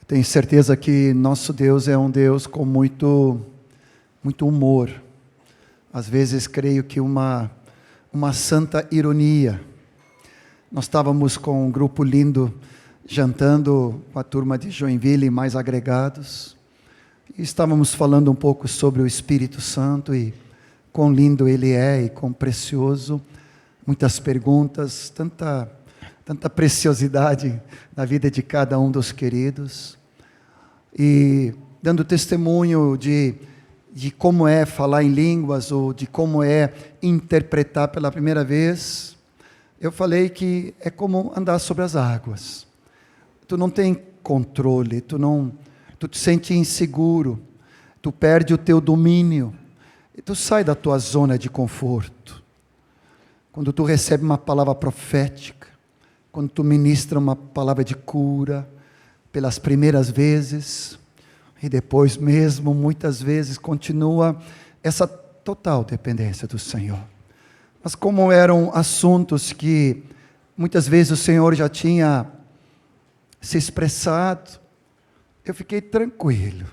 Tenho certeza que nosso Deus é um Deus com muito humor. Às vezes creio que uma santa ironia. Nós estávamos com um grupo lindo, jantando com a turma de Joinville e mais agregados. E estávamos falando um pouco sobre o Espírito Santo e quão lindo ele é e quão precioso. Muitas perguntas, tanta preciosidade na vida de cada um dos queridos, e dando testemunho de como é falar em línguas, ou de como é interpretar pela primeira vez. Eu falei que é como andar sobre as águas. Tu não tem controle, tu te sente inseguro, tu perde o teu domínio, e tu sai da tua zona de conforto. Quando tu recebe uma palavra profética, quando tu ministra uma palavra de cura, pelas primeiras vezes, e depois mesmo, muitas vezes, continua essa total dependência do Senhor. Mas como eram assuntos que, muitas vezes o Senhor já tinha se expressado, eu fiquei tranquilo.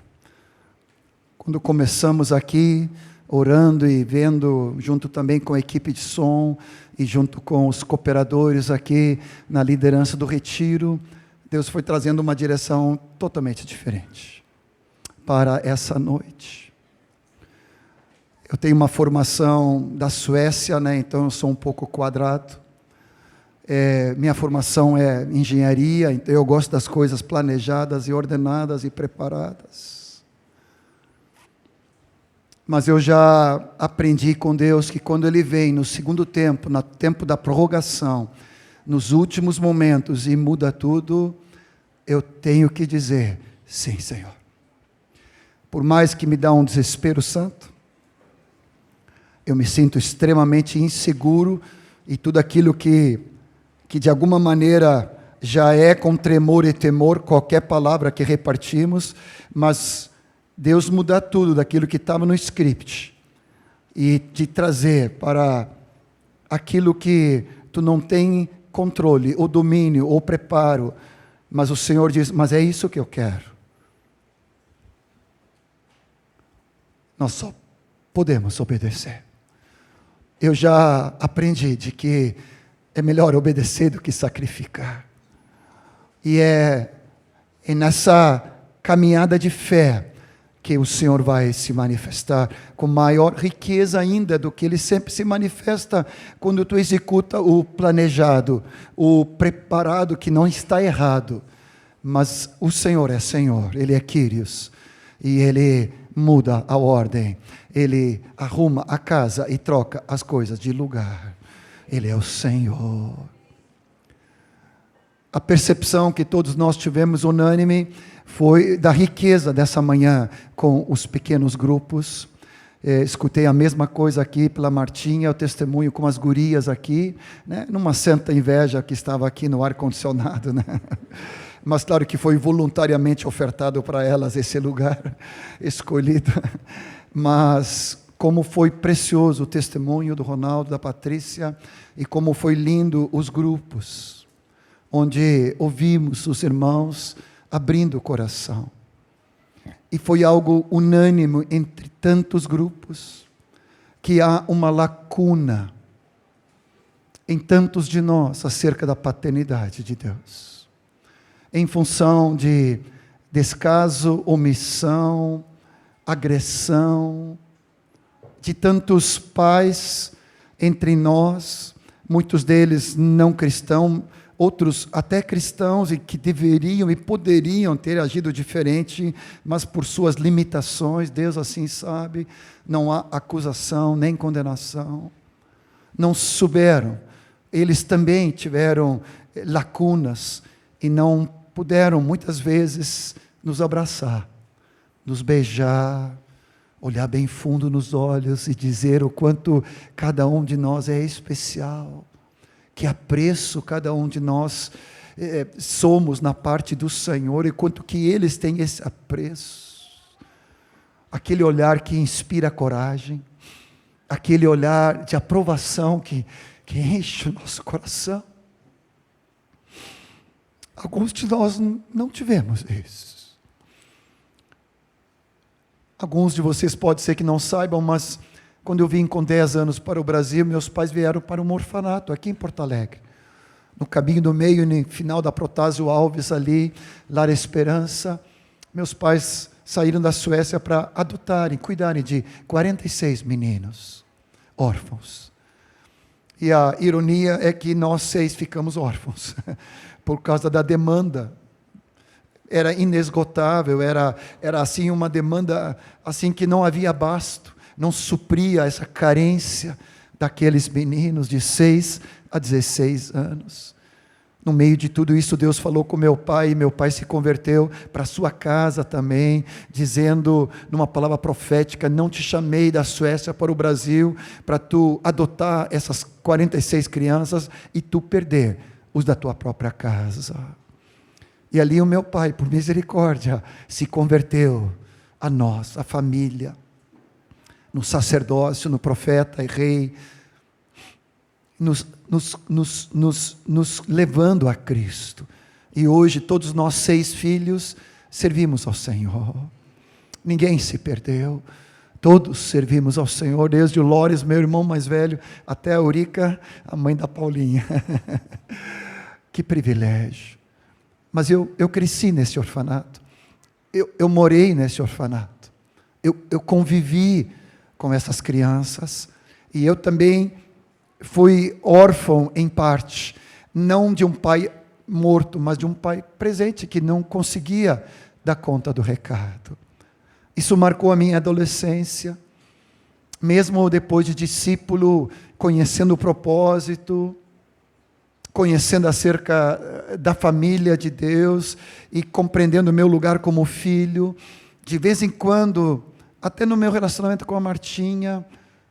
Quando começamos aqui, orando e vendo, junto também com a equipe de som, e junto com os cooperadores aqui, na liderança do retiro, Deus foi trazendo uma direção totalmente diferente para essa noite. Eu tenho uma formação da Suécia, então eu sou um pouco quadrado. Minha formação é engenharia, então eu gosto das coisas planejadas e ordenadas e preparadas. Mas eu já aprendi com Deus que quando Ele vem no segundo tempo, no tempo da prorrogação, nos últimos momentos e muda tudo, eu tenho que dizer, sim, Senhor. Por mais que me dá um desespero santo, eu me sinto extremamente inseguro, e tudo aquilo que de alguma maneira já é com tremor e temor, qualquer palavra que repartimos, mas Deus muda tudo daquilo que estava no script, e te trazer para aquilo que tu não tem controle, ou domínio, ou preparo, mas o Senhor diz, mas é isso que eu quero. Nós só podemos obedecer. Eu já aprendi de que é melhor obedecer do que sacrificar. E é nessa caminhada de fé que o Senhor vai se manifestar com maior riqueza ainda do que Ele sempre se manifesta quando tu executa o planejado, o preparado, que não está errado. Mas o Senhor é Senhor, Ele é Kyrios, e Ele muda a ordem, Ele arruma a casa e troca as coisas de lugar. Ele é o Senhor. A percepção que todos nós tivemos unânime foi da riqueza dessa manhã com os pequenos grupos. Escutei a mesma coisa aqui pela Martinha, o testemunho com as gurias aqui, numa santa inveja que estava aqui no ar-condicionado, Mas claro que foi voluntariamente ofertado para elas esse lugar escolhido. Mas como foi precioso o testemunho do Ronaldo, da Patrícia, e como foi lindo os grupos, onde ouvimos os irmãos abrindo o coração. E foi algo unânime entre tantos grupos, que há uma lacuna em tantos de nós acerca da paternidade de Deus. Em função de descaso, omissão, agressão, de tantos pais entre nós, muitos deles não cristãos, outros até cristãos, e que deveriam e poderiam ter agido diferente, mas por suas limitações, Deus assim sabe, não há acusação nem condenação, não souberam, eles também tiveram lacunas, e não puderam muitas vezes nos abraçar, nos beijar, olhar bem fundo nos olhos e dizer o quanto cada um de nós é especial, que apreço cada um de nós somos na parte do Senhor, e quanto que eles têm esse apreço, aquele olhar que inspira coragem, aquele olhar de aprovação que enche o nosso coração. Alguns de nós não tivemos isso. Alguns de vocês pode ser que não saibam, mas quando eu vim com 10 anos para o Brasil, meus pais vieram para um orfanato aqui em Porto Alegre. No caminho do meio, no final da Protásio Alves ali, Lar Esperança, meus pais saíram da Suécia para adotarem, cuidarem de 46 meninos órfãos. E a ironia é que nós 6 ficamos órfãos, por causa da demanda. Era inesgotável, era assim uma demanda assim que não havia abasto, não supria essa carência daqueles meninos de 6 a 16 anos. No meio de tudo isso, Deus falou com meu pai, e meu pai se converteu para a sua casa também, dizendo, numa palavra profética, não te chamei da Suécia para o Brasil, para tu adotar essas 46 crianças e tu perder os da tua própria casa. E ali o meu pai, por misericórdia, se converteu a nós, a família, no sacerdócio, no profeta e rei, nos levando a Cristo. E hoje todos nós 6 filhos servimos ao Senhor. Ninguém se perdeu. Todos servimos ao Senhor, desde o Lores, meu irmão mais velho, até a Eurica, a mãe da Paulinha. Que privilégio. Mas eu cresci nesse orfanato. Eu morei nesse orfanato. Eu convivi com essas crianças. E eu também fui órfão em parte, não de um pai morto, mas de um pai presente que não conseguia dar conta do recado. Isso marcou a minha adolescência, mesmo depois de discípulo, conhecendo o propósito, conhecendo acerca da família de Deus e compreendendo o meu lugar como filho. De vez em quando, até no meu relacionamento com a Martinha,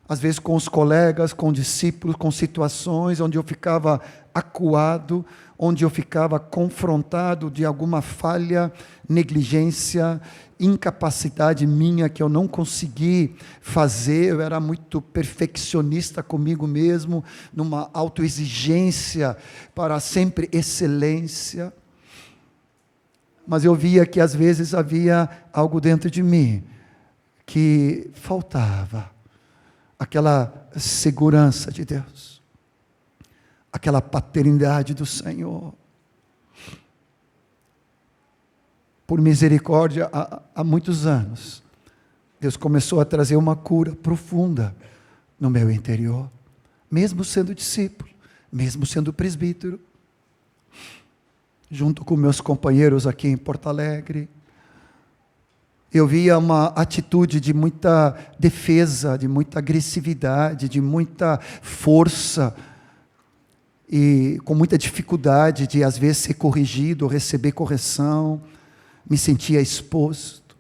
às vezes com os colegas, com discípulos, com situações onde eu ficava acuado, onde eu ficava confrontado de alguma falha, negligência, incapacidade minha que eu não consegui fazer. Eu era muito perfeccionista comigo mesmo, numa autoexigência para sempre excelência. Mas eu via que às vezes havia algo dentro de mim que faltava. Aquela segurança de Deus, aquela paternidade do Senhor. Por misericórdia, há muitos anos, Deus começou a trazer uma cura profunda no meu interior, mesmo sendo discípulo, mesmo sendo presbítero, junto com meus companheiros aqui em Porto Alegre. Eu via uma atitude de muita defesa, de muita agressividade, de muita força, e com muita dificuldade de, às vezes, ser corrigido, receber correção. Me sentia exposto.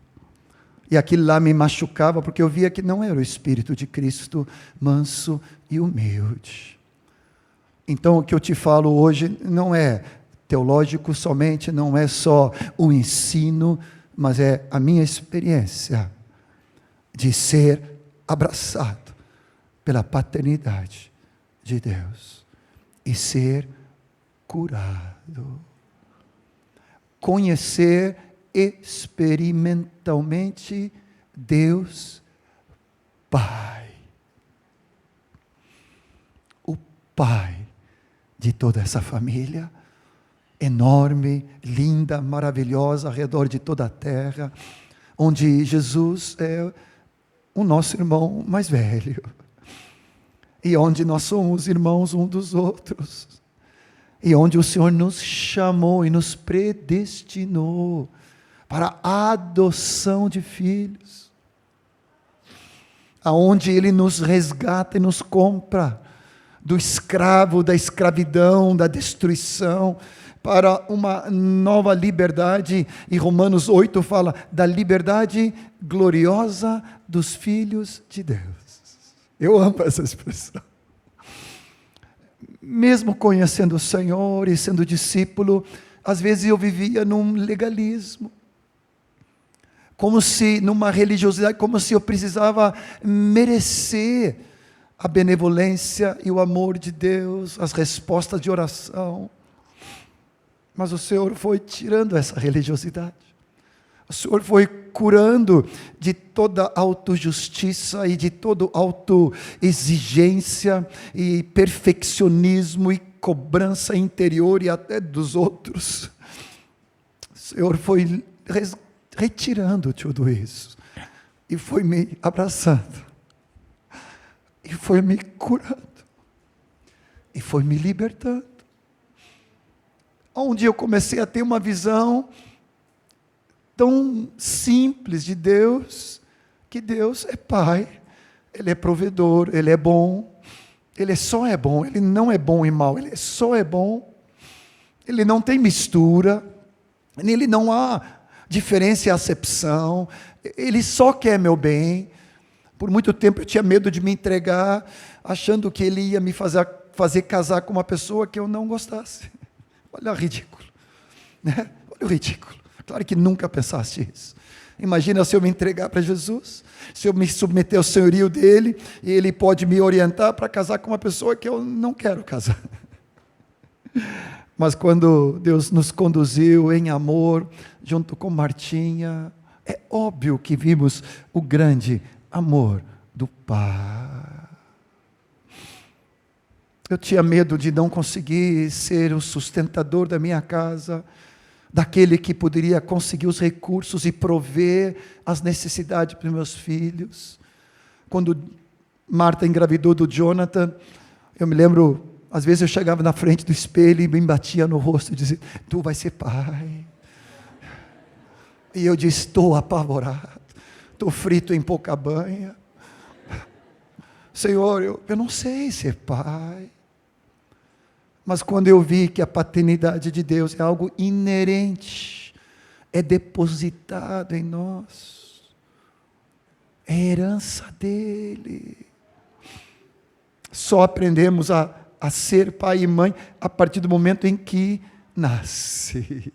E aquilo lá me machucava, porque eu via que não era o Espírito de Cristo, manso e humilde. Então, o que eu te falo hoje não é teológico somente, não é só o ensino, mas é a minha experiência de ser abraçado pela paternidade de Deus e ser curado. Conhecer experimentalmente Deus Pai. O Pai de toda essa família, enorme, linda, maravilhosa, ao redor de toda a terra, onde Jesus é o nosso irmão mais velho, e onde nós somos irmãos um dos outros, e onde o Senhor nos chamou e nos predestinou para a adoção de filhos, aonde Ele nos resgata e nos compra do escravo, da escravidão, da destruição, para uma nova liberdade. E Romanos 8 fala da liberdade gloriosa dos filhos de Deus. Eu amo essa expressão. Mesmo conhecendo o Senhor e sendo discípulo, às vezes eu vivia num legalismo, como se numa religiosidade, como se eu precisava merecer a benevolência e o amor de Deus, as respostas de oração. Mas o Senhor foi tirando essa religiosidade. O Senhor foi curando de toda autojustiça e de toda autoexigência e perfeccionismo e cobrança interior e até dos outros. O Senhor foi retirando tudo isso e foi me abraçando e foi me curando e foi me libertando. Um dia eu comecei a ter uma visão tão simples de Deus, que Deus é Pai, Ele é provedor, Ele é bom, Ele só é bom, Ele não é bom e mal, Ele só é bom, Ele não tem mistura, nele não há diferença e acepção, Ele só quer meu bem. Por muito tempo eu tinha medo de me entregar, achando que Ele ia me fazer casar com uma pessoa que eu não gostasse. Olha o ridículo, né? Olha o ridículo. Claro que nunca pensaste isso. Imagina se eu me entregar para Jesus, se eu me submeter ao senhorio dele, e ele pode me orientar para casar com uma pessoa que eu não quero casar. Mas quando Deus nos conduziu em amor, junto com Martinha, é óbvio que vimos o grande amor do Pai. Eu tinha medo de não conseguir ser o sustentador da minha casa, daquele que poderia conseguir os recursos e prover as necessidades para os meus filhos. Quando Marta engravidou do Jonathan, eu me lembro, às vezes eu chegava na frente do espelho e me batia no rosto e dizia: tu vai ser pai. E eu disse: estou apavorado, estou frito em pouca banha. Senhor, eu não sei ser pai. Mas quando eu vi que a paternidade de Deus é algo inerente, é depositado em nós, é herança dele. Só aprendemos a ser pai e mãe a partir do momento em que nasce.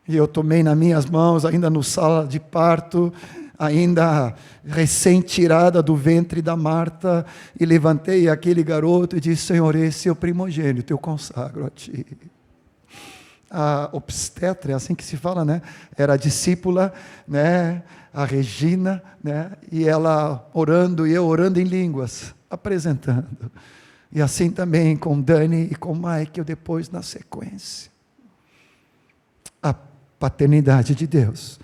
E eu tomei nas minhas mãos, ainda no sala de parto, ainda recém-tirada do ventre da Marta, e levantei aquele garoto e disse: Senhor, esse é o primogênito, eu consagro a Ti. A obstetra, é assim que se fala, né? Era a discípula, né? A Regina, né? E ela orando, e eu orando em línguas, apresentando. E assim também com Dani e com Mike, depois na sequência. A paternidade de Deus,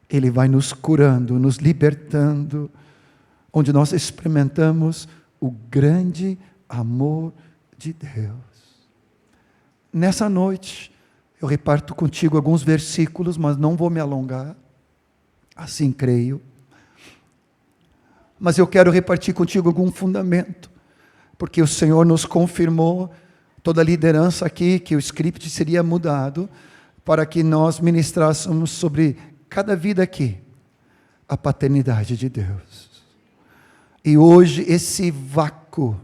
Ele vai nos curando, nos libertando, onde nós experimentamos o grande amor de Deus. Nessa noite, eu reparto contigo alguns versículos, mas não vou me alongar, assim creio. Mas eu quero repartir contigo algum fundamento, porque o Senhor nos confirmou, toda a liderança aqui, que o script seria mudado, para que nós ministrássemos sobre cada vida aqui, a paternidade de Deus. E hoje esse vácuo,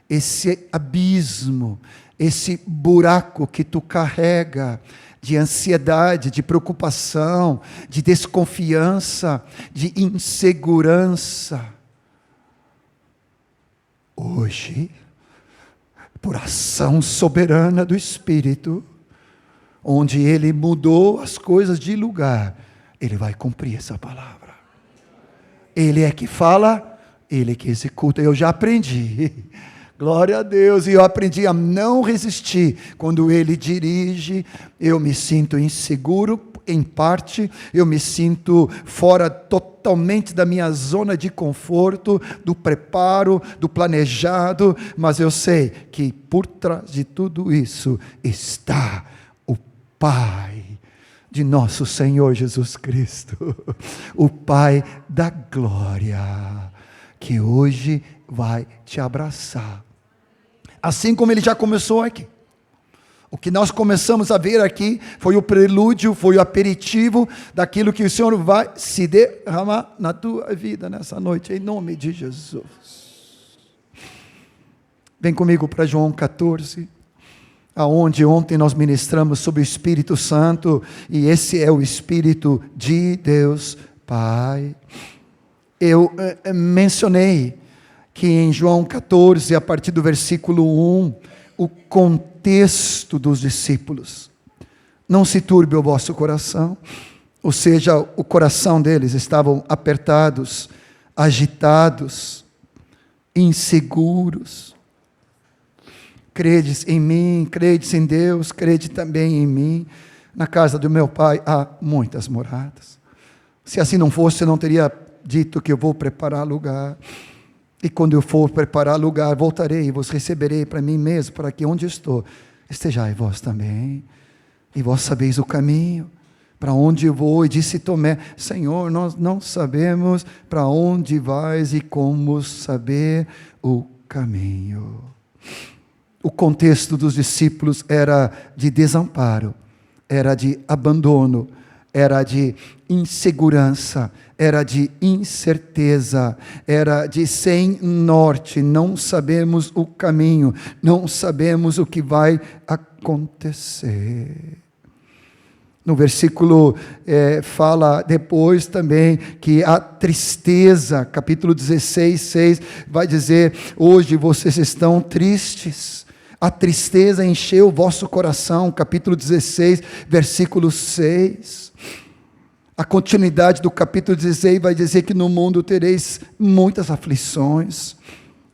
esse abismo, esse buraco que tu carrega de ansiedade, de preocupação, de desconfiança, de insegurança, hoje, por ação soberana do Espírito, onde Ele mudou as coisas de lugar, Ele vai cumprir essa palavra. Ele é que fala, Ele é que executa. Eu já aprendi, glória a Deus, e eu aprendi a não resistir. Quando Ele dirige, eu me sinto inseguro, em parte, eu me sinto fora totalmente da minha zona de conforto, do preparo, do planejado, mas eu sei que por trás de tudo isso está o Pai de nosso Senhor Jesus Cristo, o Pai da glória, que hoje vai te abraçar, assim como Ele já começou aqui. O que nós começamos a ver aqui foi o prelúdio, foi o aperitivo daquilo que o Senhor vai se derramar na tua vida nessa noite, em nome de Jesus. Vem comigo para João 14, aonde ontem nós ministramos sobre o Espírito Santo, e esse é o Espírito de Deus Pai. Eu mencionei que em João 14, a partir do versículo 1, o contexto dos discípulos: não se turbe o vosso coração, Ou seja, o coração deles estavam apertados, agitados, inseguros. Credes em mim, credes em Deus, crede também em mim. Na casa do meu pai há muitas moradas. Se assim não fosse, eu não teria dito que eu vou preparar lugar. E quando eu for preparar lugar, voltarei e vos receberei para mim mesmo, para que onde estou, estejai vós também. E vós sabeis o caminho, para onde eu vou. E disse Tomé: Senhor, nós não sabemos para onde vais e como saber o caminho. O contexto dos discípulos era de desamparo, era de abandono, era de insegurança, era de incerteza, era de sem norte, não sabemos o caminho, não sabemos o que vai acontecer. No versículo fala depois também que a tristeza, capítulo 16, 6, vai dizer: hoje vocês estão tristes. A tristeza encheu o vosso coração, capítulo 16, versículo 6. A continuidade do capítulo 16 vai dizer que no mundo tereis muitas aflições,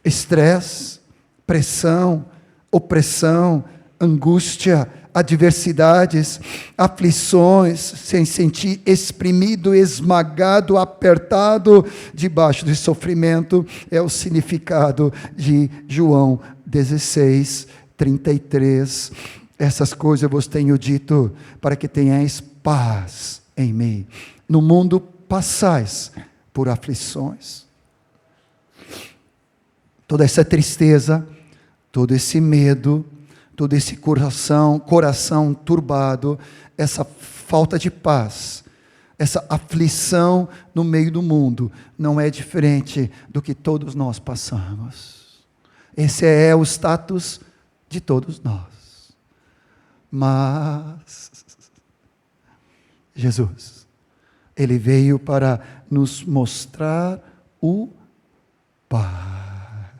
estresse, pressão, opressão, angústia, adversidades, aflições, sem sentir exprimido, esmagado, apertado, debaixo de sofrimento, é o significado de João 16, 33. Essas coisas eu vos tenho dito, para que tenhais paz em mim. No mundo passais por aflições. Toda essa tristeza, todo esse medo, todo esse coração turbado, essa falta de paz, essa aflição no meio do mundo, não é diferente do que todos nós passamos. Esse é o status de todos nós. Mas Jesus, Ele veio para nos mostrar o Pai.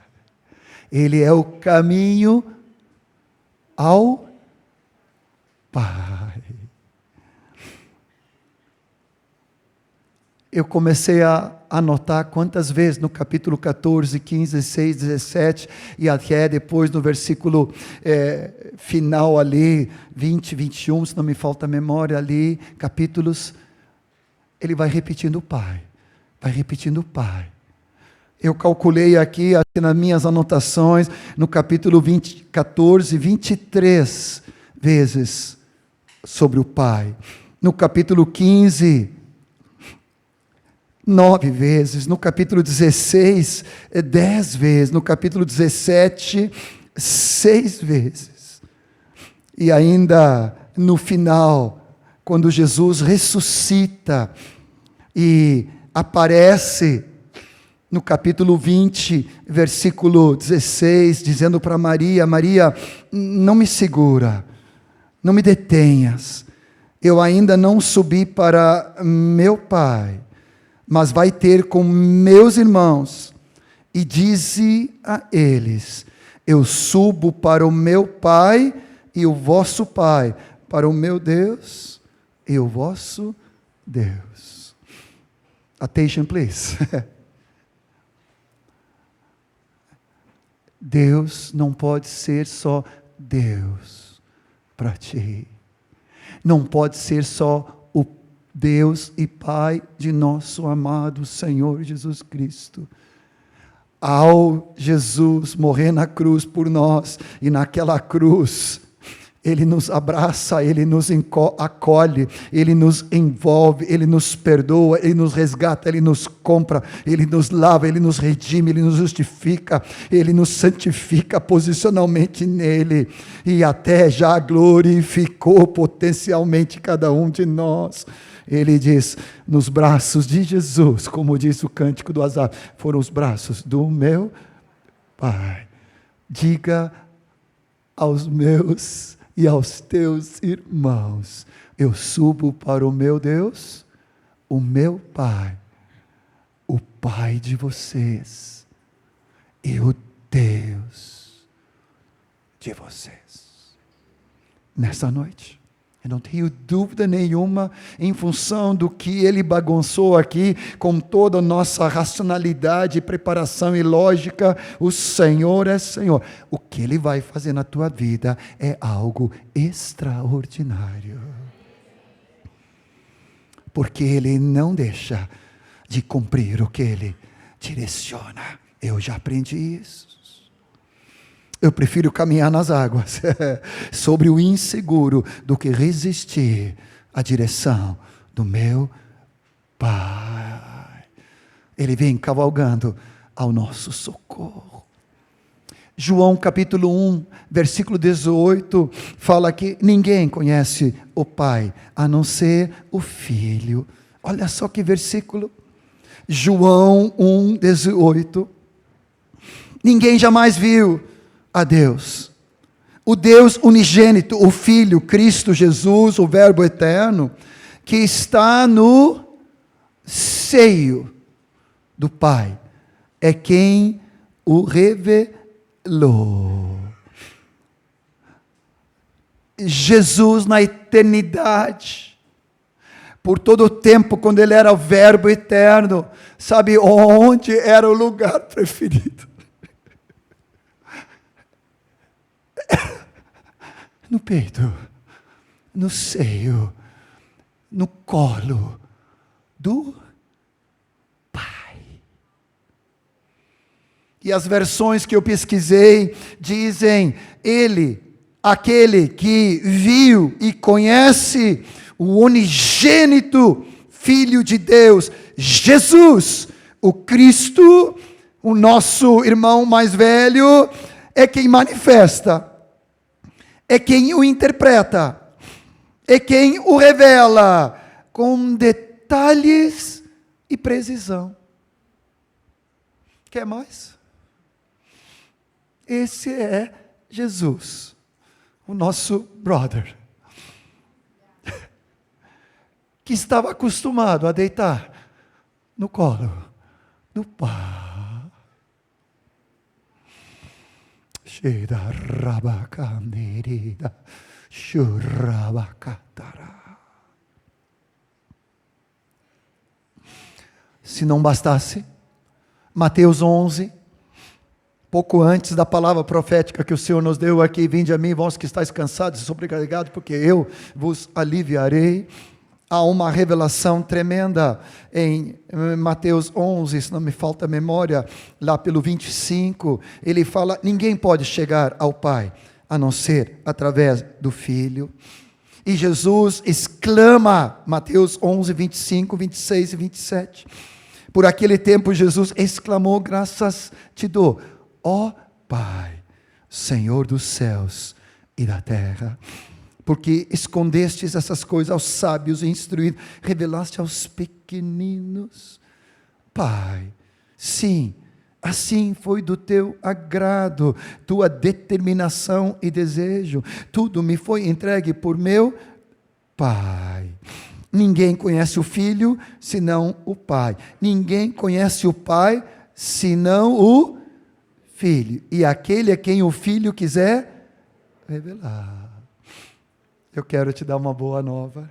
Ele é o caminho ao Pai. Eu comecei a anotar quantas vezes no capítulo 14, 15, 16, 17 e até depois no versículo final ali, 20, 21, se não me falta a memória ali, capítulos, ele vai repetindo o Pai, vai repetindo o Pai. Eu calculei aqui nas minhas anotações, no capítulo 14, 23 vezes sobre o Pai. No capítulo 15, 9 vezes. No capítulo 16, 10 vezes. No capítulo 17, 6 vezes. E ainda no final, quando Jesus ressuscita e aparece no capítulo 20, versículo 16, dizendo para Maria: Maria, não me segura, não me detenhas, eu ainda não subi para meu Pai, mas vai ter com meus irmãos, e dize a eles: eu subo para o meu Pai e o vosso Pai, para o meu Deus e o vosso Deus. Attention, please. Deus não pode ser só Deus para ti. Não pode ser só o Deus e Pai de nosso amado Senhor Jesus Cristo. Ao Jesus morrer na cruz por nós, e naquela cruz, Ele nos abraça, Ele nos acolhe, Ele nos envolve, Ele nos perdoa, Ele nos resgata, Ele nos compra, Ele nos lava, Ele nos redime, Ele nos justifica, Ele nos santifica posicionalmente nele, e até já glorificou potencialmente cada um de nós. Ele diz: nos braços de Jesus, como diz o cântico do Asaf, foram os braços do meu Pai. Diga aos meus e aos teus irmãos: eu subo para o meu Deus, o meu Pai, o Pai de vocês e o Deus de vocês. Nessa noite, Eu não tenho dúvida nenhuma, em função do que ele bagunçou aqui, com toda a nossa racionalidade, preparação e lógica, o Senhor é Senhor. O que ele vai fazer na tua vida é algo extraordinário. Porque ele não deixa de cumprir o que ele direciona. Eu já aprendi isso. Eu prefiro caminhar nas águas sobre o inseguro do que resistir à direção do meu Pai. Ele vem cavalgando ao nosso socorro. João capítulo 1, versículo 18, fala que ninguém conhece o Pai, a não ser o Filho. Olha só que versículo. João 1, 18. Ninguém jamais viu a Deus. O Deus unigênito, o Filho, Cristo Jesus, o Verbo eterno, que está no seio do Pai, é quem o revelou. Jesus na eternidade, por todo o tempo, quando ele era o Verbo eterno, sabe onde era o lugar preferido? No peito, no seio, no colo do Pai. E as versões que eu pesquisei dizem, ele, aquele que viu e conhece o unigênito Filho de Deus, Jesus, o Cristo, o nosso irmão mais velho, é quem manifesta, é quem o interpreta, é quem o revela com detalhes e precisão. Quer mais? Esse é Jesus, o nosso brother, que estava acostumado a deitar no colo do Pai. Se não bastasse, Mateus 11, pouco antes da palavra profética que o Senhor nos deu aqui, vinde a mim, vós que estáis cansados e sobrecarregados, porque eu vos aliviarei. Há uma revelação tremenda em Mateus 11, se não me falta a memória, lá pelo 25, ele fala, ninguém pode chegar ao Pai, a não ser através do Filho. E Jesus exclama, Mateus 11, 25, 26 e 27, por aquele tempo Jesus exclamou, graças te dou, ó Pai, Senhor dos céus e da terra, porque escondestes essas coisas aos sábios e instruídos, revelaste aos pequeninos. Pai, sim, assim foi do teu agrado, tua determinação e desejo, tudo me foi entregue por meu Pai. Ninguém conhece o Filho, senão o Pai. Ninguém conhece o Pai, senão o Filho. E aquele a quem o Filho quiser revelar. Eu quero te dar uma boa nova.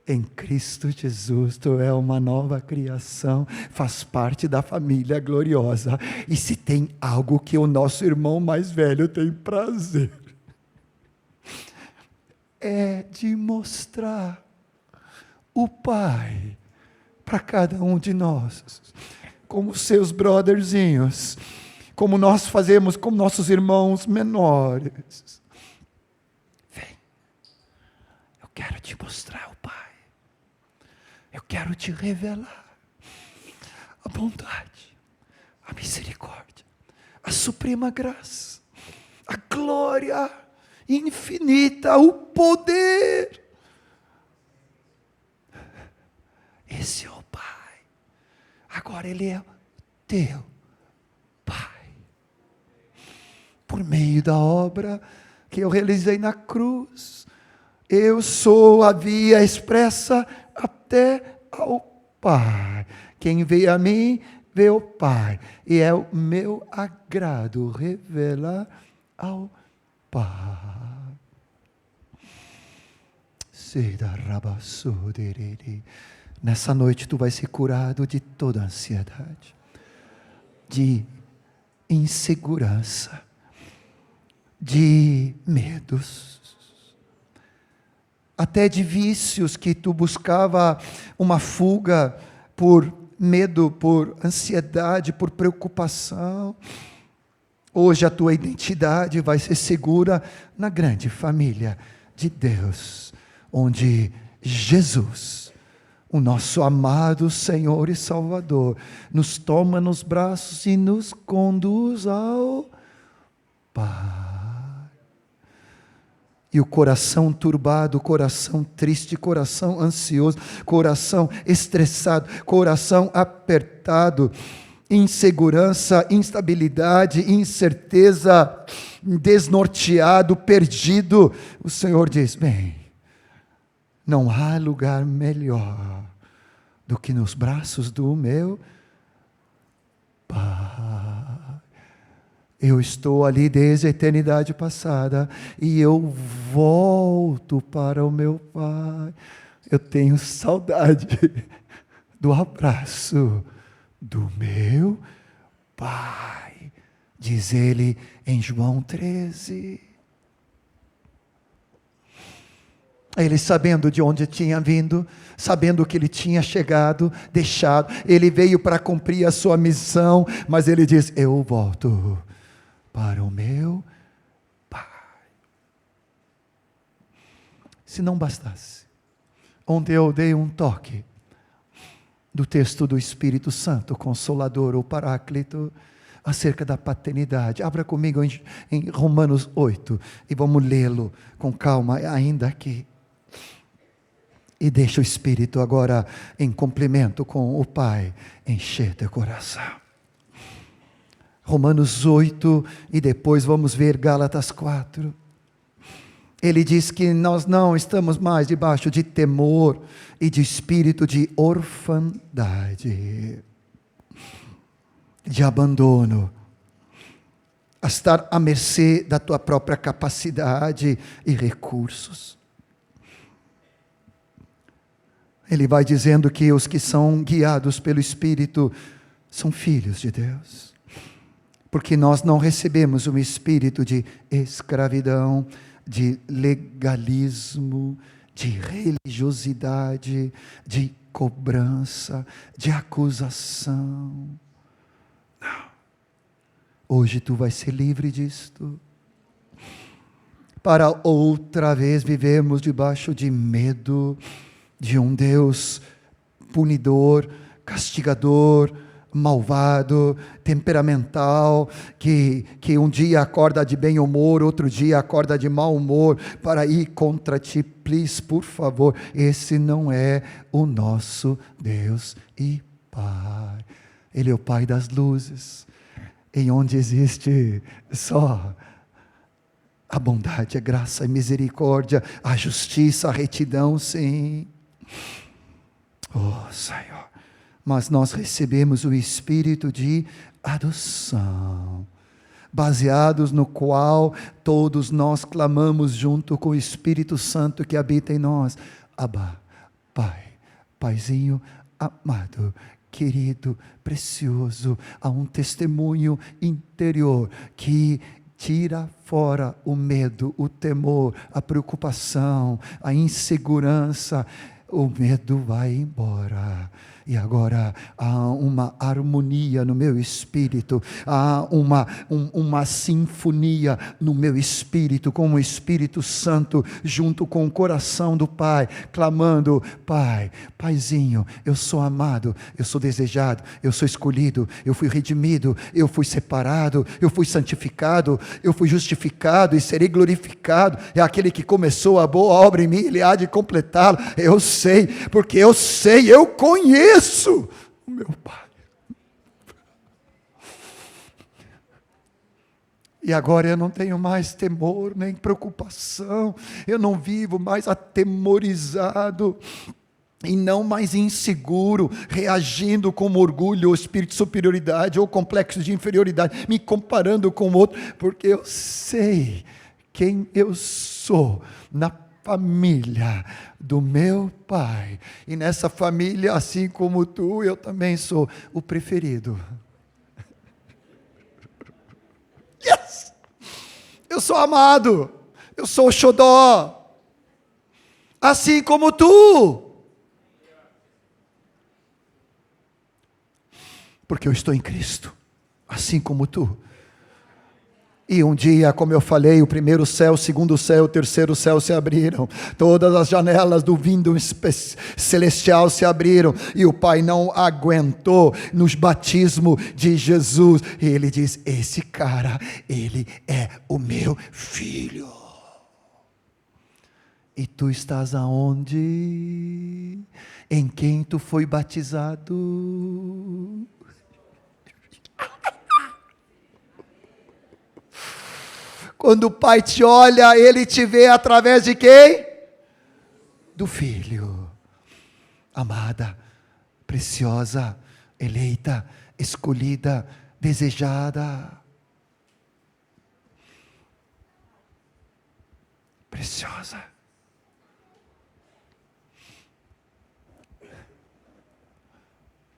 Em Cristo Jesus, tu é uma nova criação, faz parte da família gloriosa. E se tem algo que o nosso irmão mais velho tem prazer, é de mostrar o Pai para cada um de nós, como seus brotherzinhos, como nós fazemos com nossos irmãos menores. Quero te mostrar o Pai. Eu quero te revelar a bondade, a misericórdia, a suprema graça, a glória infinita, o poder. Esse é o Pai. Agora Ele é o teu Pai. Por meio da obra que eu realizei na cruz, eu sou a via expressa até ao Pai. Quem vê a mim, vê o Pai. E é o meu agrado revelar ao Pai. Nessa noite tu vai ser curado de toda ansiedade, de insegurança, de medos, até de vícios que tu buscava uma fuga por medo, por ansiedade, por preocupação. Hoje a tua identidade vai ser segura na grande família de Deus, onde Jesus, o nosso amado Senhor e Salvador, nos toma nos braços e nos conduz ao Pai. E o coração turbado, o coração triste, coração ansioso, coração estressado, coração apertado, insegurança, instabilidade, incerteza, desnorteado, perdido, o Senhor diz: bem, não há lugar melhor do que nos braços do meu Pai. Eu estou ali desde a eternidade passada e eu volto para o meu Pai. Eu tenho saudade do abraço do meu Pai, diz ele em João 13. Ele, sabendo de onde tinha vindo, sabendo que ele tinha chegado, deixado, ele veio para cumprir a sua missão, mas ele diz: eu volto para o meu Pai. Se não bastasse, ontem eu dei um toque do texto do Espírito Santo, Consolador ou Paráclito, acerca da paternidade. Abra comigo em Romanos 8 e vamos lê-lo com calma ainda aqui. E deixa o Espírito agora, em complemento com o Pai, encher teu coração. Romanos 8 e depois vamos ver Gálatas 4. Ele diz que nós não estamos mais debaixo de temor e de espírito de orfandade, de abandono, a estar à mercê da tua própria capacidade e recursos. Ele vai dizendo que os que são guiados pelo Espírito são filhos de Deus, porque nós não recebemos um espírito de escravidão, de legalismo, de religiosidade, de cobrança, de acusação. Não. Hoje tu vais ser livre disto, para outra vez vivermos debaixo de medo, de um Deus punidor, castigador, malvado, temperamental, que um dia acorda de bem humor, outro dia acorda de mau humor, para ir contra ti. Please, por favor, esse não é o nosso Deus e Pai. Ele é o Pai das luzes, em onde existe só a bondade, a graça, a misericórdia, a justiça, a retidão, sim. Oh, Senhor, mas nós recebemos o Espírito de adoção, baseados no qual todos nós clamamos junto com o Espírito Santo que habita em nós: Abba, Pai, Paizinho amado, querido, precioso. Há um testemunho interior que tira fora o medo, o temor, a preocupação, a insegurança. O medo vai embora. E agora há uma harmonia no meu espírito, há uma sinfonia no meu espírito, com o Espírito Santo, junto com o coração do Pai, clamando: Pai, Paizinho, eu sou amado, eu sou desejado, eu sou escolhido, eu fui redimido, eu fui separado, eu fui santificado, eu fui justificado e serei glorificado. É aquele que começou a boa obra em mim, Ele há de completá-la. Eu sei, porque eu sei, eu conheço o meu Pai. E agora eu não tenho mais temor, nem preocupação, eu não vivo mais atemorizado, e não mais inseguro, reagindo com orgulho, ou espírito de superioridade, ou complexo de inferioridade, me comparando com o outro, porque eu sei quem eu sou, na família do meu Pai. E nessa família, assim como tu, eu também sou o preferido. Yes! Eu sou amado. Eu sou o xodó. Assim como tu. Porque eu estou em Cristo. Assim como tu. E um dia, como eu falei, o primeiro céu, o segundo céu, o terceiro céu se abriram. Todas as janelas do vinho celestial se abriram. E o Pai não aguentou nos batismos de Jesus. E Ele diz, esse cara, ele é o meu filho. E tu estás aonde? Em quem tu foi batizado? Quando o Pai te olha, Ele te vê através de quem? Do Filho. Amada, preciosa, eleita, escolhida, desejada. Preciosa.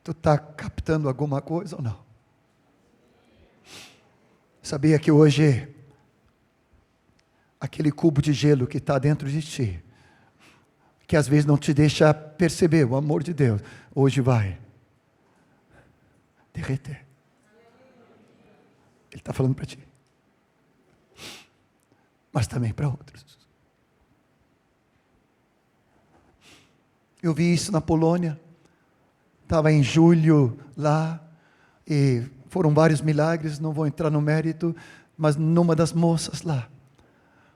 Tu está captando alguma coisa ou não? Sabia que hoje aquele cubo de gelo que está dentro de ti, que às vezes não te deixa perceber o amor de Deus, hoje vai derreter. Ele está falando para ti, mas também para outros. Eu vi isso na Polônia, estava em julho lá, e foram vários milagres, não vou entrar no mérito, mas numa das moças lá,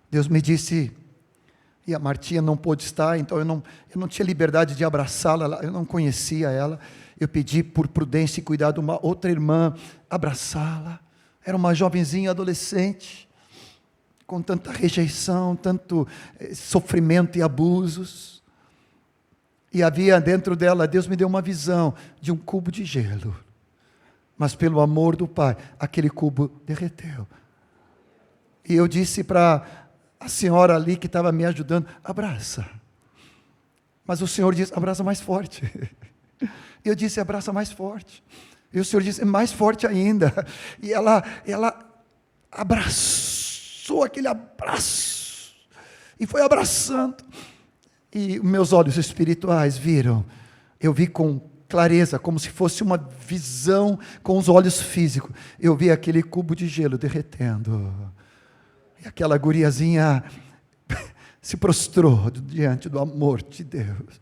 Deus me disse, e a Martinha não pôde estar, então eu não tinha liberdade de abraçá-la, eu não conhecia ela, eu pedi por prudência e cuidado uma outra irmã, abraçá-la, era uma jovenzinha adolescente, com tanta rejeição, tanto sofrimento e abusos, e havia dentro dela, Deus me deu uma visão de um cubo de gelo, mas pelo amor do Pai, aquele cubo derreteu, e eu disse para a senhora ali que estava me ajudando, abraça. Mas o Senhor disse, abraça mais forte. Eu disse, abraça mais forte. E o Senhor disse, mais forte ainda. E ela abraçou aquele abraço. E foi abraçando. E meus olhos espirituais viram. Eu vi com clareza, como se fosse uma visão com os olhos físicos. Eu vi aquele cubo de gelo derretendo. E aquela guriazinha se prostrou diante do amor de Deus.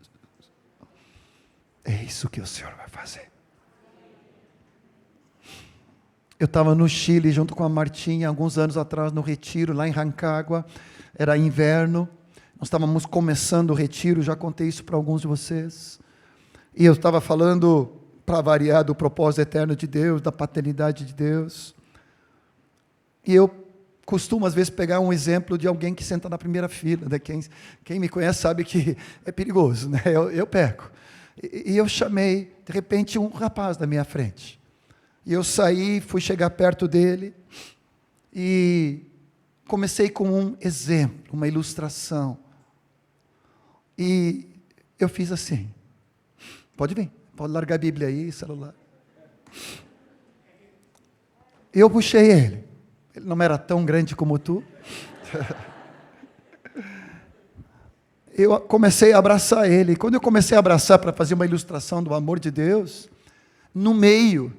É isso que o Senhor vai fazer. Eu estava no Chile junto com a Martinha, alguns anos atrás, no retiro, lá em Rancagua. Era inverno. Nós estávamos começando o retiro, já contei isso para alguns de vocês. E eu estava falando, para variar, do propósito eterno de Deus, da paternidade de Deus. E eu costumo, às vezes, pegar um exemplo de alguém que senta na primeira fila. Né? Quem me conhece sabe que é perigoso, né? Eu peco. E eu chamei, de repente, um rapaz da minha frente. E eu saí, fui chegar perto dele, e comecei com um exemplo, uma ilustração. E eu fiz assim. Pode vir, pode largar a Bíblia aí, celular. Eu puxei ele. Ele não era tão grande como tu. Eu comecei a abraçar ele. Quando eu comecei a abraçar para fazer uma ilustração do amor de Deus, no meio,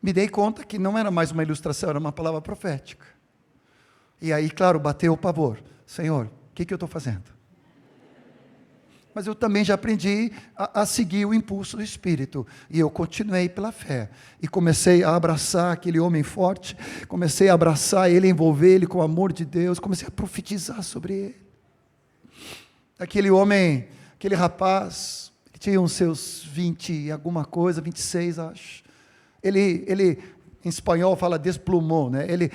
me dei conta que não era mais uma ilustração, era uma palavra profética. E aí, claro, bateu o pavor. Senhor, o que eu estou fazendo? Mas eu também já aprendi a seguir o impulso do Espírito. E eu continuei pela fé. E comecei a abraçar aquele homem forte. Comecei a abraçar ele, envolver ele com o amor de Deus. Comecei a profetizar sobre ele. Aquele homem, aquele rapaz, que tinha uns seus 20 e alguma coisa, 26 acho. Ele em espanhol fala desplumou, né? Ele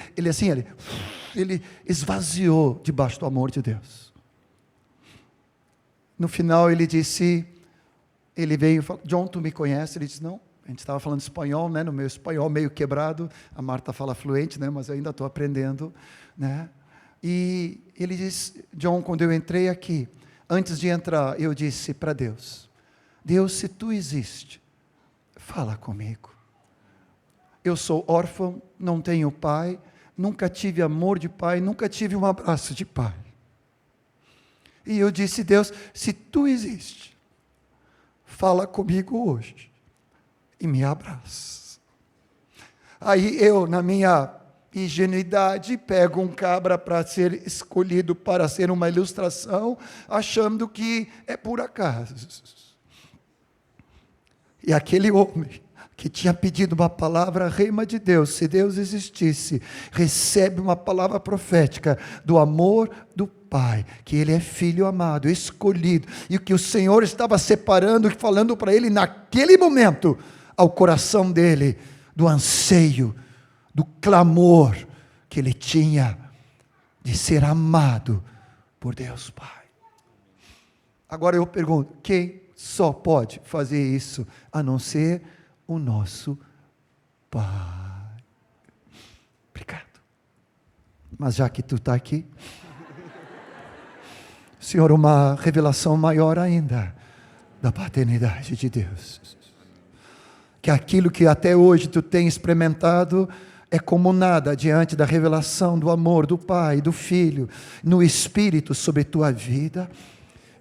esvaziou debaixo do amor de Deus. No final ele disse, ele veio e falou, John, tu me conhece? Ele disse, não, a gente estava falando espanhol, né? No meu espanhol meio quebrado, a Marta fala fluente, né? Mas eu ainda estou aprendendo, né? E ele disse, John, quando eu entrei aqui, antes de entrar, eu disse para Deus, Deus, se tu existe, fala comigo. Eu sou órfão, não tenho pai, nunca tive amor de pai, nunca tive um abraço de pai. E eu disse, Deus, se tu existe, fala comigo hoje e me abraça. Aí eu, na minha ingenuidade, pego um cabra para ser escolhido para ser uma ilustração, achando que é por acaso. E aquele homem que tinha pedido uma palavra rema de Deus, se Deus existisse, recebe uma palavra profética do amor do Pai, que ele é filho amado, escolhido, e que o Senhor estava separando e falando para ele naquele momento, ao coração dele, do anseio, do clamor que ele tinha de ser amado por Deus Pai. Agora eu pergunto, quem só pode fazer isso, a não ser o nosso Pai? Obrigado. Mas já que tu está aqui, Senhor, uma revelação maior ainda da paternidade de Deus. Que aquilo que até hoje tu tens experimentado é como nada diante da revelação do amor do Pai, do Filho, no Espírito sobre tua vida,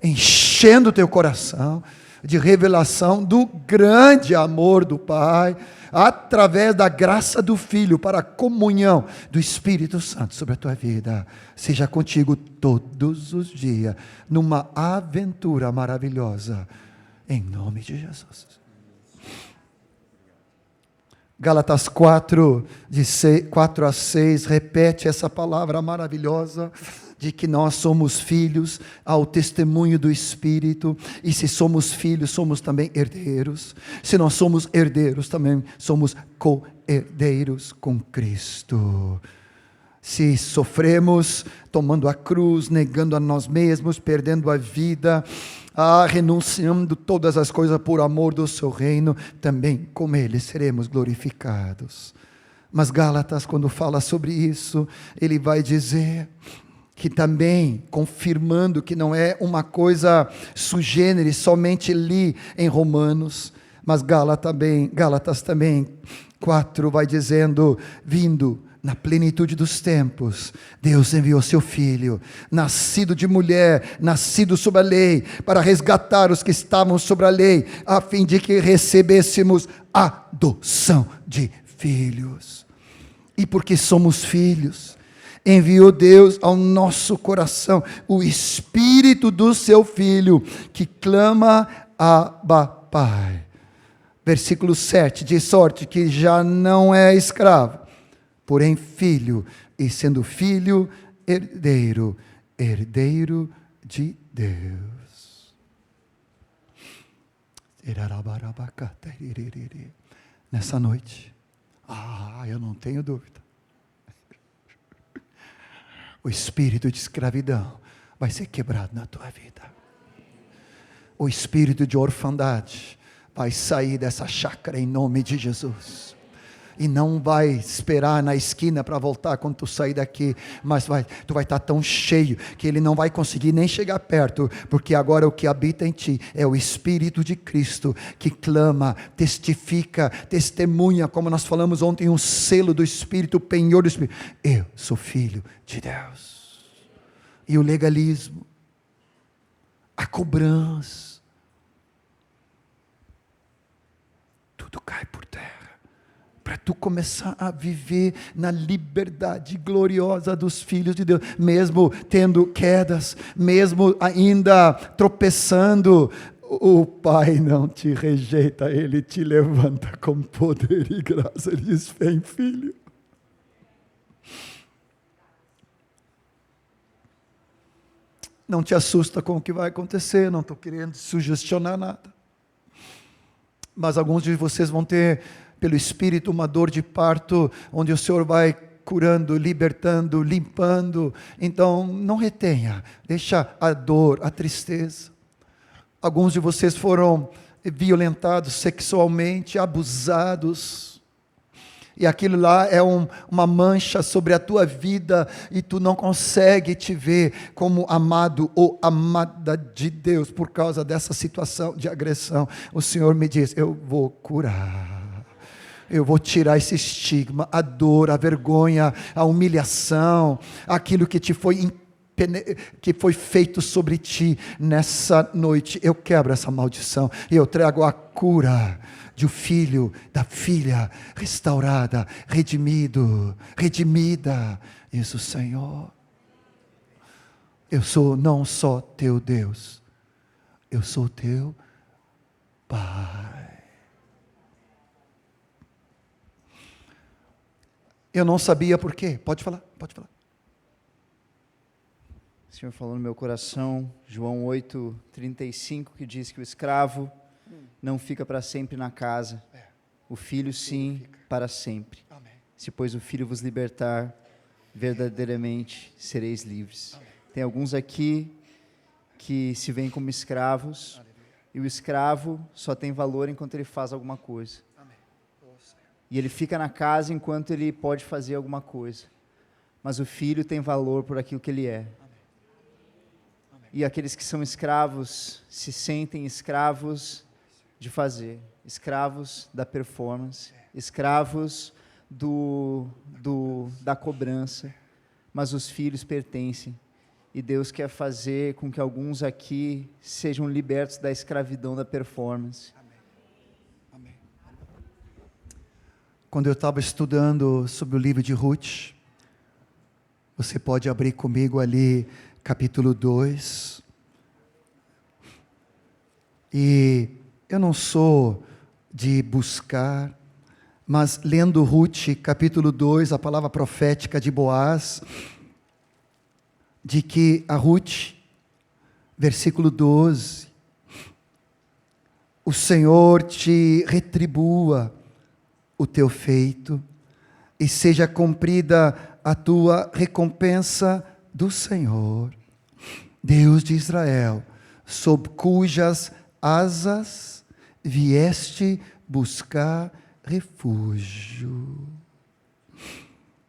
enchendo teu coração de revelação do grande amor do Pai, através da graça do Filho, para a comunhão do Espírito Santo sobre a tua vida. Seja contigo todos os dias, numa aventura maravilhosa, em nome de Jesus. Gálatas 4, de 4 a 6, repete essa palavra maravilhosa, de que nós somos filhos ao testemunho do Espírito, e se somos filhos, somos também herdeiros. Se nós somos herdeiros, também somos co-herdeiros com Cristo. Se sofremos tomando a cruz, negando a nós mesmos, perdendo a vida, renunciando todas as coisas por amor do seu reino, também com Ele seremos glorificados. Mas Gálatas, quando fala sobre isso, ele vai dizer que também, confirmando que não é uma coisa sui generis, somente li em Romanos, mas Gálatas também 4 vai dizendo, vindo na plenitude dos tempos, Deus enviou seu Filho, nascido de mulher, nascido sob a lei, para resgatar os que estavam sobre a lei, a fim de que recebêssemos adoção de filhos. E porque somos filhos, enviou Deus ao nosso coração o Espírito do seu Filho, que clama, Abba, Pai. Versículo 7, de sorte que já não é escravo, porém filho, e sendo filho, herdeiro, herdeiro de Deus. Nessa noite, eu não tenho dúvida, o espírito de escravidão vai ser quebrado na tua vida. O espírito de orfandade vai sair dessa chácara em nome de Jesus. E não vai esperar na esquina para voltar quando tu sair daqui, mas tu vai estar tão cheio que ele não vai conseguir nem chegar perto, porque agora o que habita em ti é o Espírito de Cristo, que clama, testifica, testemunha, como nós falamos ontem, um selo do Espírito, o penhor do Espírito. Eu sou filho de Deus. E o legalismo, a cobrança, tudo cai por terra, para tu começar a viver na liberdade gloriosa dos filhos de Deus, mesmo tendo quedas, mesmo ainda tropeçando, o Pai não te rejeita, Ele te levanta com poder e graça. Ele diz, vem filho. Não te assusta com o que vai acontecer, não estou querendo sugestionar nada. Mas alguns de vocês vão ter, pelo Espírito, uma dor de parto, onde o Senhor vai curando, libertando, limpando. Então, não retenha, deixa a dor, a tristeza. Alguns de vocês foram violentados sexualmente, abusados, e aquilo lá é uma mancha sobre a tua vida, e tu não consegue te ver como amado ou amada de Deus, por causa dessa situação de agressão, o Senhor me diz: eu vou curar, eu vou tirar esse estigma, a dor, a vergonha, a humilhação, aquilo que que foi feito sobre ti nessa noite. Eu quebro essa maldição e eu trago a cura de um filho, da filha restaurada, redimida. Isso, Senhor. Eu sou não só teu Deus, eu sou teu Pai. Eu não sabia por quê. Pode falar, pode falar. O Senhor falou no meu coração, João 8:35, que diz que o escravo não fica para sempre na casa, o filho sim, para sempre. Amém. Se pois o filho vos libertar, verdadeiramente sereis livres. Amém. Tem alguns aqui que se veem como escravos, Aleluia. e o escravo só tem valor enquanto ele faz alguma coisa. Amém. E ele fica na casa enquanto ele pode fazer alguma coisa. Mas o filho tem valor por aquilo que ele é. E aqueles que são escravos se sentem escravos de fazer, escravos da performance, escravos da cobrança, mas os filhos pertencem. E Deus quer fazer com que alguns aqui sejam libertos da escravidão da performance. Amém. Quando eu estava estudando sobre o livro de Ruth, você pode abrir comigo ali, capítulo 2. E eu não sou de buscar, mas lendo Ruth, capítulo 2, a palavra profética de Boaz, de que a Ruth, versículo 12, o Senhor te retribua o teu feito, e seja cumprida a tua recompensa do Senhor, Deus de Israel, sob cujas asas vieste buscar refúgio.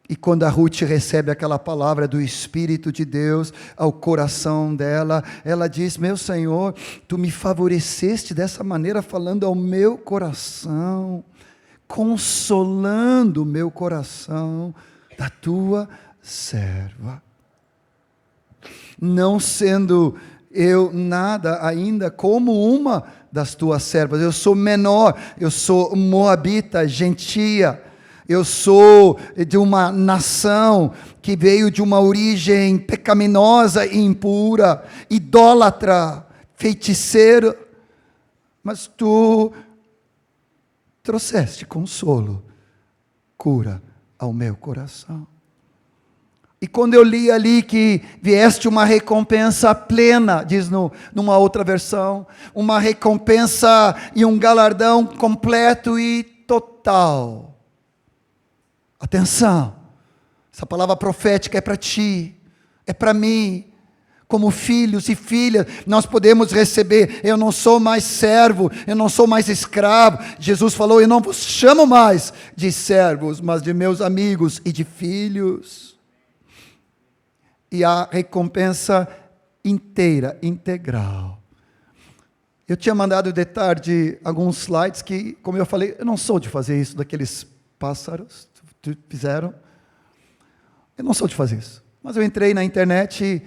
E quando a Ruth recebe aquela palavra do Espírito de Deus ao coração dela, ela diz: meu Senhor, tu me favoreceste dessa maneira, falando ao meu coração, consolando o meu coração da tua serva. Não sendo eu nada ainda como uma das tuas servas, eu sou menor, eu sou moabita, gentia, eu sou de uma nação que veio de uma origem pecaminosa e impura, idólatra, feiticeiro, mas tu trouxeste consolo, cura ao meu coração. E quando eu li ali que vieste uma recompensa plena, diz numa outra versão, uma recompensa e um galardão completo e total. Atenção, essa palavra profética é para ti, é para mim. Como filhos e filhas, nós podemos receber. Eu não sou mais servo, eu não sou mais escravo. Jesus falou: eu não vos chamo mais de servos, mas de meus amigos e de filhos. E a recompensa inteira, integral. Eu tinha mandado de tarde alguns slides que, como eu falei, eu não sou de fazer isso, daqueles pássaros que fizeram. Eu não sou de fazer isso. Mas eu entrei na internet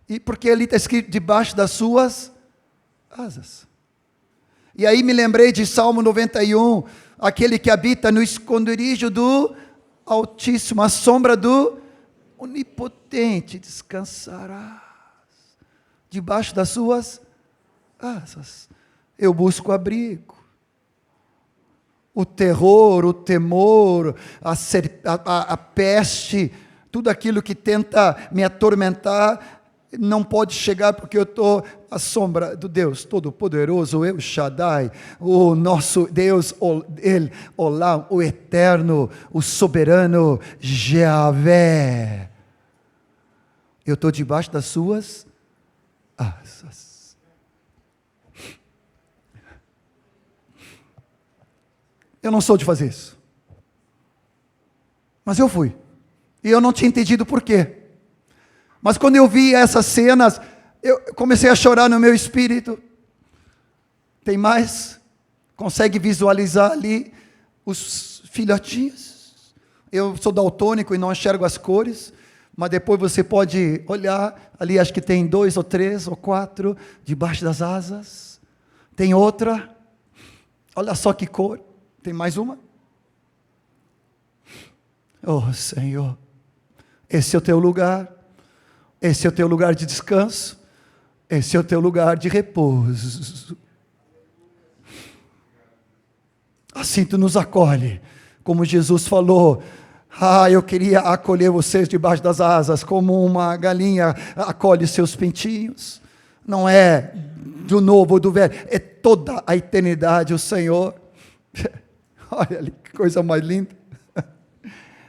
e porque ali está escrito debaixo das suas asas. E aí me lembrei de Salmo 91, aquele que habita no esconderijo do Altíssimo, a sombra do Onipotente descansarás, debaixo das suas asas. Eu busco abrigo. O terror, o temor, a peste, tudo aquilo que tenta me atormentar, não pode chegar, porque eu estou à sombra do Deus Todo-Poderoso, El Shaddai, o nosso Deus, El Olam, o Eterno, o Soberano, Jeavé. Eu estou debaixo das suas asas. Eu não sou de fazer isso. Mas eu fui. E eu não tinha entendido por quê. Mas quando eu vi essas cenas, eu comecei a chorar no meu espírito. Tem mais? Consegue visualizar ali os filhotinhos? Eu sou daltônico e não enxergo as cores, mas depois você pode olhar, ali acho que tem 2 ou 3 ou 4 debaixo das asas. Tem outra, olha só que cor, tem mais uma. Oh Senhor, esse é o teu lugar, esse é o teu lugar de descanso, esse é o teu lugar de repouso. Assim tu nos acolhe, como Jesus falou, eu queria acolher vocês debaixo das asas, como uma galinha acolhe seus pintinhos. Não é do novo ou do velho, é toda a eternidade o Senhor. Olha ali, que coisa mais linda.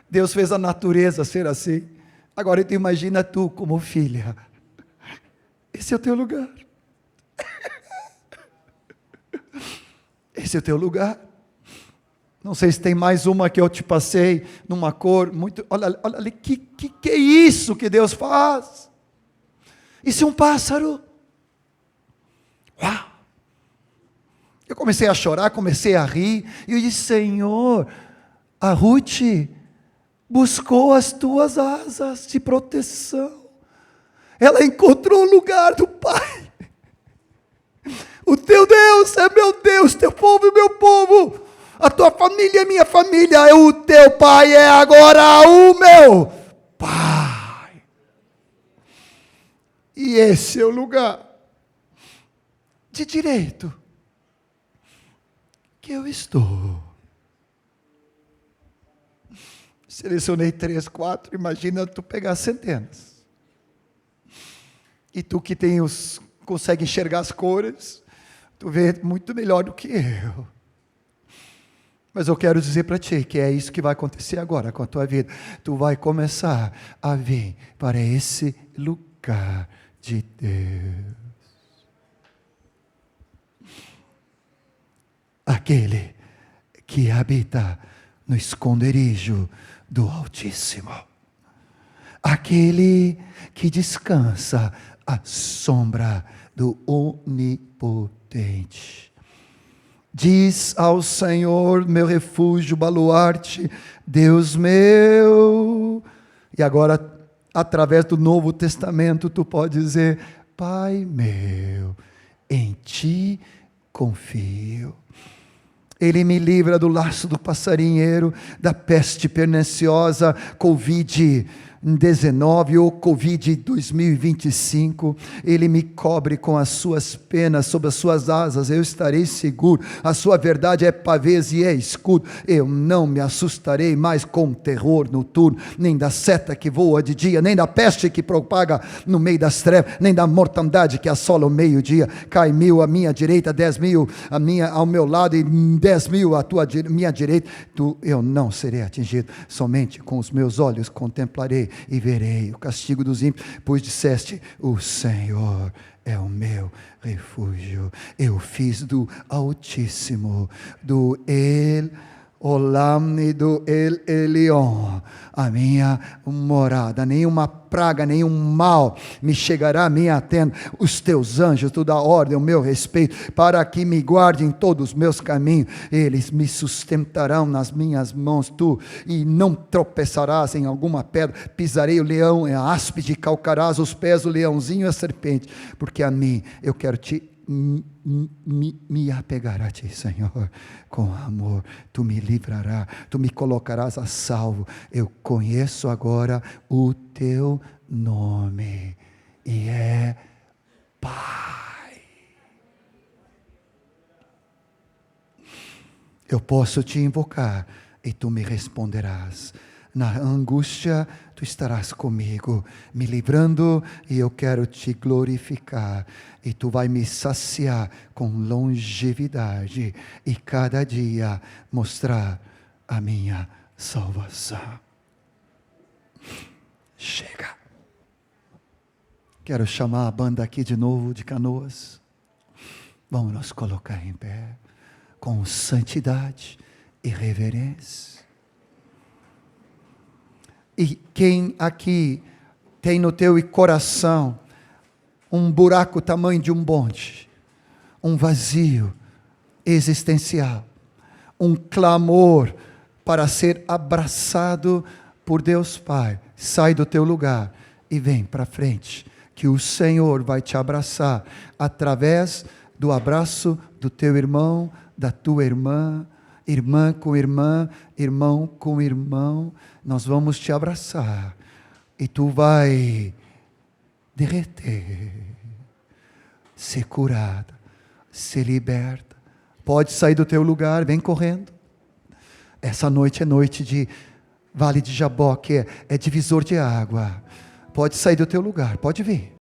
Deus fez a natureza ser assim. Agora tu imagina tu como filha. Esse é o teu lugar. Esse é o teu lugar. Não sei se tem mais uma que eu te passei, numa cor muito... Olha ali, que é isso que Deus faz? Isso é um pássaro. Uau! Eu comecei a chorar, comecei a rir, e eu disse, Senhor, a Ruth buscou as tuas asas de proteção. Ela encontrou o lugar do Pai. O teu Deus é meu Deus, teu povo é meu povo. A tua família é minha família, o teu Pai é agora o meu Pai. E esse é o lugar de direito que eu estou. Selecionei 3, 4, imagina tu pegar centenas. E tu que consegue enxergar as cores, tu vê muito melhor do que eu. Mas eu quero dizer para ti que é isso que vai acontecer agora com a tua vida. Tu vai começar a vir para esse lugar de Deus. Aquele que habita no esconderijo do Altíssimo. Aquele que descansa à sombra do Onipotente. Diz ao Senhor, meu refúgio, baluarte, Deus meu. E agora, através do Novo Testamento, tu pode dizer, Pai meu, em ti confio. Ele me livra do laço do passarinheiro, da peste perniciosa, Covid-19 ou Covid 2025, Ele me cobre com as suas penas, sob as suas asas, eu estarei seguro, a sua verdade é pavês e é escudo, eu não me assustarei mais com terror noturno, nem da seta que voa de dia, nem da peste que propaga no meio das trevas, nem da mortandade que assola o meio-dia. Cai 1.000 à minha direita, 10.000 ao meu lado, e 10.000 à minha direita, eu não serei atingido, somente com os meus olhos contemplarei e verei o castigo dos ímpios, pois disseste, o Senhor é o meu refúgio. Eu fiz do Altíssimo, do El Olam e do El Elyon a minha morada. Nenhuma praga, nenhum mal me chegará à minha tenda. Os teus anjos, tu dá ordem ao meu respeito, para que me guardem em todos os meus caminhos. Eles me sustentarão nas minhas mãos, e não tropeçarás em alguma pedra. Pisarei o leão e a áspide, calcarás os pés do leãozinho e a serpente, porque a mim eu quero te me apegar a ti, Senhor, com amor. Tu me livrarás, tu me colocarás a salvo. Eu conheço agora o teu nome, e é Pai. Eu posso te invocar e tu me responderás. Na angústia, tu estarás comigo, me livrando, e eu quero te glorificar. E tu vai me saciar com longevidade, e cada dia mostrar a minha salvação. Chega. Quero chamar a banda aqui de novo, de Canoas. Vamos nos colocar em pé, com santidade e reverência. E quem aqui tem no teu coração um buraco tamanho de um bonde, um vazio existencial, um clamor para ser abraçado por Deus Pai, sai do teu lugar e vem para frente, que o Senhor vai te abraçar através do abraço do teu irmão, da tua irmã, irmã com irmã, irmão com irmão. Nós vamos te abraçar e tu vai derreter, ser curada, ser liberta. Pode sair do teu lugar, vem correndo. Essa noite é noite de Vale de Jaboque, é divisor de água. Pode sair do teu lugar, pode vir.